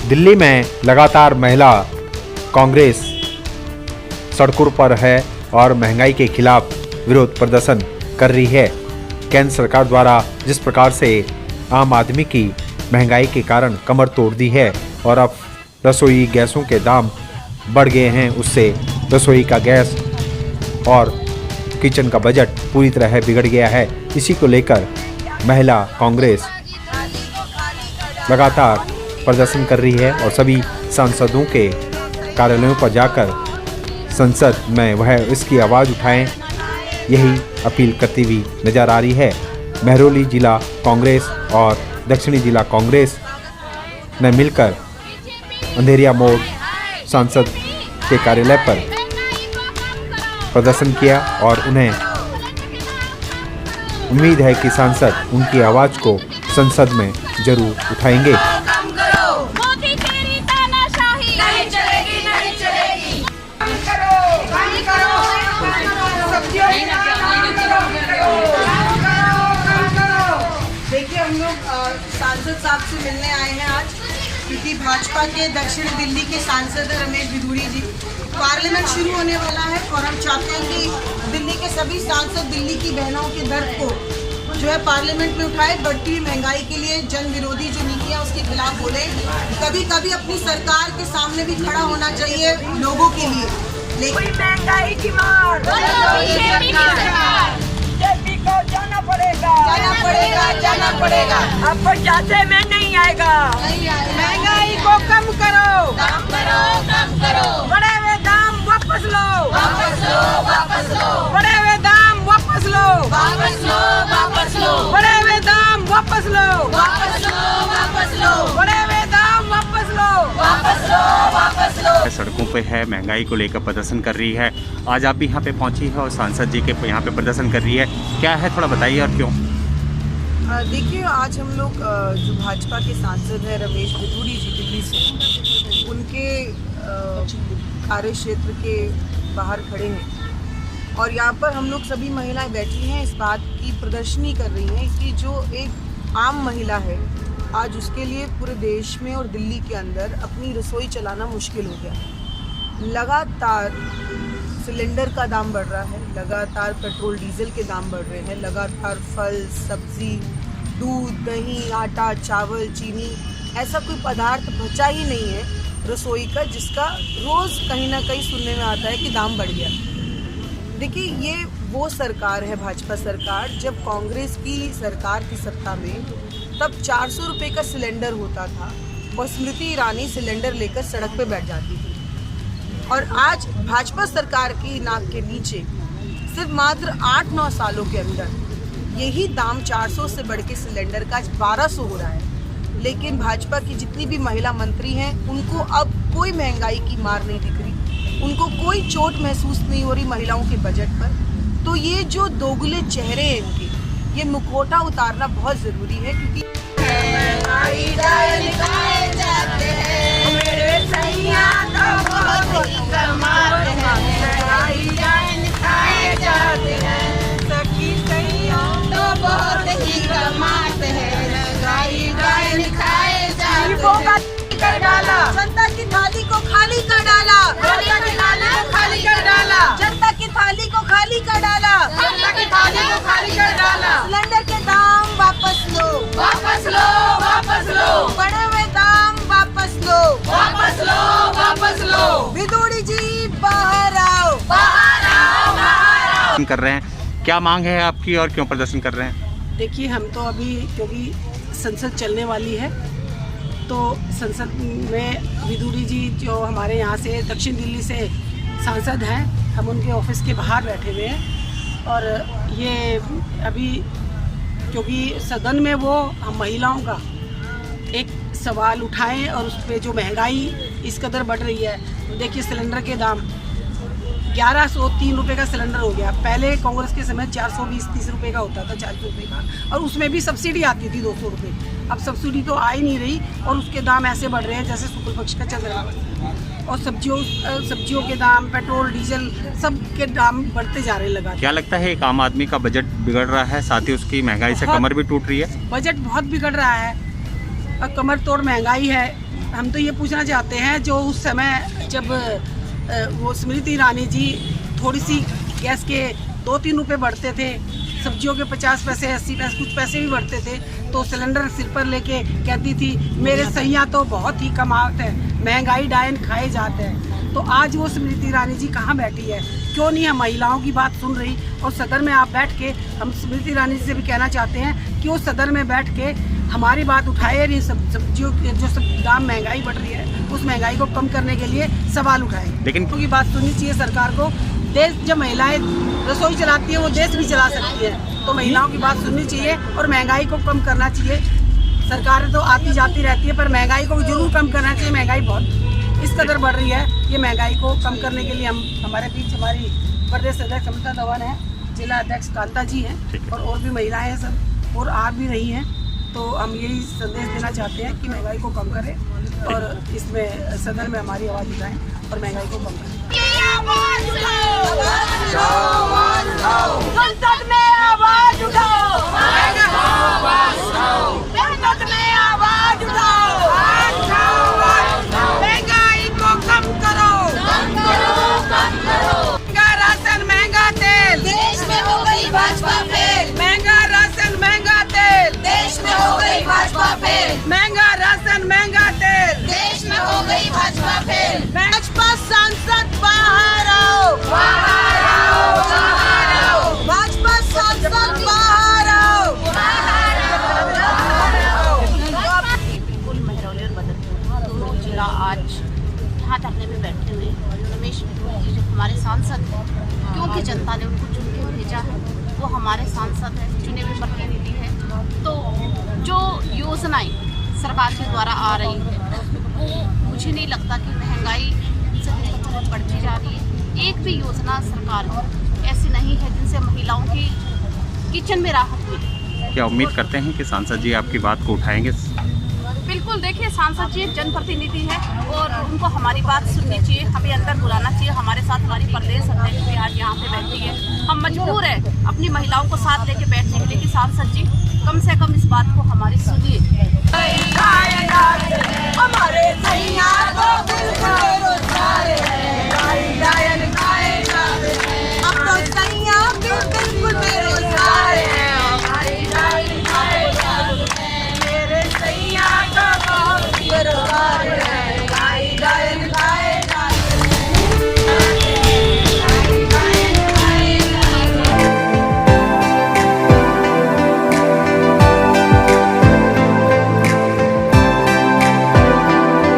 दिल्ली में लगातार महिला कांग्रेस सड़कों पर है और महंगाई के खिलाफ विरोध प्रदर्शन कर रही है। केंद्र सरकार द्वारा जिस प्रकार से आम आदमी की महंगाई के कारण कमर तोड़ दी है और अब रसोई गैसों के दाम बढ़ गए हैं, उससे रसोई का गैस और किचन का बजट पूरी तरह बिगड़ गया है। इसी को लेकर महिला कांग्रेस लगातार प्रदर्शन कर रही है और सभी सांसदों के कार्यालयों पर जाकर संसद में वह इसकी आवाज़ उठाएं, यही अपील करती हुई नजर आ रही है। महरौली जिला कांग्रेस और दक्षिणी जिला कांग्रेस ने मिलकर अंधेरिया मोड़ सांसद के कार्यालय पर प्रदर्शन किया और उन्हें उम्मीद है कि सांसद उनकी आवाज़ को संसद में जरूर उठाएंगे। देखिए, हम लोग सांसद साहब से मिलने आए हैं आज, क्योंकि भाजपा के दक्षिण दिल्ली के सांसद रमेश बिधूड़ी जी, पार्लियामेंट शुरू होने वाला है और हम चाहते हैं कि दिल्ली के सभी सांसद दिल्ली की बहनों के दर्द को जो है पार्लियामेंट में उठाए। बढ़ती हुई महंगाई के लिए जन विरोधी जो नीतियाँ उसके खिलाफ बोले। कभी कभी अपनी सरकार के सामने भी खड़ा होना चाहिए लोगों के लिए, लेकिन महंगाई की मार जाना पड़ेगा। अब जाते में नहीं आएगा। महंगाई को कम करो, बढ़े हुए दाम वापस लो, बढ़े हुए दाम वापस लो, बढ़े हुए दाम वापस लो, बढ़े हुए दाम वापस लो। सड़कों पे है, महंगाई को लेकर प्रदर्शन कर रही है। आज आप भी यहाँ पे पहुँची है और सांसद जी के यहाँ पे प्रदर्शन कर रही है, क्या है थोड़ा बताइए और क्यों? देखिए, आज हम लोग जो भाजपा के सांसद हैं रमेश बिधूड़ी जी दिल्ली से, उनके कार्य क्षेत्र के बाहर खड़े हैं और यहाँ पर हम लोग सभी महिलाएं बैठी हैं, इस बात की प्रदर्शनी कर रही हैं कि जो एक आम महिला है आज उसके लिए पूरे देश में और दिल्ली के अंदर अपनी रसोई चलाना मुश्किल हो गया। लगातार सिलेंडर का दाम बढ़ रहा है, लगातार पेट्रोल डीजल के दाम बढ़ रहे हैं, लगातार फल सब्जी, दूध, दही, आटा, चावल, चीनी, ऐसा कोई पदार्थ बचा ही नहीं है रसोई का जिसका रोज़ कहीं ना कहीं सुनने में आता है कि दाम बढ़ गया। देखिए, ये वो सरकार है भाजपा सरकार, जब कांग्रेस की सरकार की सत्ता में तब 400 रुपये का सिलेंडर होता था और स्मृति ईरानी सिलेंडर लेकर सड़क पे बैठ जाती थी। और आज भाजपा सरकार की नाक के नीचे सिर्फ मात्र 8-9 सालों के अंदर यही दाम 400 से बढ़ के सिलेंडर का आज 1200 हो रहा है। लेकिन भाजपा की जितनी भी महिला मंत्री हैं उनको अब कोई महंगाई की मार नहीं दिख रही, उनको कोई चोट महसूस नहीं हो रही महिलाओं के बजट पर। तो ये जो दोगले चेहरे हैं इनके, ये मुखौटा उतारना बहुत ज़रूरी है, क्योंकि जनता की थाली को खाली कर डाला, जनता की थाली को खाली कर डाला, जनता की थाली को खाली कर डाला, जनता की थाली को खाली कर डाला। सिलेंडर के दाम वापस लो, वापस लो, वापस लो, बढ़े हुए दाम वापस लो, वापस लो, वापस लो। बिधूड़ी जी बाहर आओ, बाहर आओ, बाहर आओ। कर रहे हैं, क्या मांग है आपकी और क्यों प्रदर्शन कर रहे हैं? देखिए, हम तो अभी क्योंकि संसद चलने वाली है तो संसद में बिधूड़ी जी जो हमारे यहाँ से दक्षिण दिल्ली से सांसद हैं, हम उनके ऑफिस के बाहर बैठे हुए हैं और ये अभी क्योंकि सदन में वो हम महिलाओं का एक सवाल उठाएं और उस पर जो महंगाई इस कदर बढ़ रही है। देखिए, सिलेंडर के दाम 1103 रुपये का सिलेंडर हो गया। पहले कांग्रेस के समय 420-30 रुपये का होता था, 40 रुपये का, और उसमें भी सब्सिडी आती थी 200 रुपये। अब सब्सिडी तो आ ही नहीं रही और उसके दाम ऐसे बढ़ रहे हैं जैसे शुक्ल पक्ष का चल रहा है। और सब्जियों के दाम, पेट्रोल, डीजल, सब के दाम बढ़ते जा रहे लगा। क्या लगता है एक आम आदमी का बजट बिगड़ रहा है, साथ ही उसकी महंगाई से कमर भी टूट रही है? बजट बहुत बिगड़ रहा है और कमर तोड़ महंगाई है। हम तो ये पूछना चाहते हैं, जो उस समय जब वो स्मृति ईरानी जी थोड़ी सी गैस के 2-3 रुपए बढ़ते थे, सब्जियों के 50 पैसे 80 पैसे कुछ पैसे भी बढ़ते थे, तो सिलेंडर सिर पर लेके कहती थी मेरे सैया तो बहुत ही कमाते हैं, महंगाई डायन खाए जाते हैं। तो आज वो स्मृति ईरानी जी कहाँ बैठी है? क्यों नहीं हम महिलाओं की बात सुन रही? और सदन में आप बैठ के, हम स्मृति ईरानी जी से भी कहना चाहते हैं कि वो सदन में बैठ के हमारी बात उठाए, रही सब्जियों जो सब दाम महंगाई बढ़ रही है उस महंगाई को कम करने के लिए सवाल उठाए। लेकिन की बात सुननी चाहिए सरकार को। देश जब महिलाएं रसोई चलाती है वो देश भी चला सकती है, तो महिलाओं की बात सुननी चाहिए और महंगाई को कम करना चाहिए। सरकार तो आती जाती रहती है पर महंगाई को जरूर कम करना चाहिए। महंगाई बहुत इस कदर बढ़ रही है, ये महंगाई को कम करने के लिए हम हमारे बीच हमारी प्रदेश अध्यक्ष अमृता धवन है, जिला अध्यक्ष कांता जी हैं और भी महिलाएं हैं सब और आ भी रही हैं। तो हम यही संदेश देना चाहते हैं कि महंगाई को कम करें और इसमें सदन में हमारी आवाज़ उठाएं और महंगाई को कम करें। संसद में आवाज उठाओ, संसद में आवाज उठाओ, महंगाई को कम करो, महंगा राशन महंगा तेल देश में हो गई भाजपा फेल, महंगा राशन महंगा तेल देश में हो गई भाजपा फेल, महंगा राशन महंगा तेल देश में हो गई भाजपा फेल। भाजपा सांसद बाहर आओ, बाहर आओ, बाहर आओ, भाजपा सांसद बाहर आओ, बाहर आओ। बिल्कुल महरौली और बदलपुर दोनों जिला आज यहाँ धरने में बैठे हुए रमेश बिधूड़ी जी जो हमारे सांसद हैं, क्योंकि जनता ने उनको चुन के भेजा है, वो हमारे सांसद हैं, चुने हुए प्रतिनिधि हैं। तो जो योजनाएं सरकार के द्वारा आ रही हैं वो मुझे नहीं लगता कि महंगाई बढ़ती जा रही है। एक भी योजना सरकार की ऐसी नहीं है जिनसे महिलाओं की किचन में राहत मिले। क्या उम्मीद करते हैं कि सांसद जी आपकी बात को उठाएंगे? बिल्कुल, देखिए सांसद जी एक जनप्रतिनिधि है और उनको हमारी बात सुननी चाहिए, हमें अंदर बुलाना चाहिए। हमारे साथ हमारी प्रदेश अध्यक्ष भी आज यहाँ पे बैठी है, हम मजबूर है अपनी महिलाओं को साथ लेके बैठने के लिए कि सांसद जी कम से कम इस बात को हमारी सुनिए। हमारे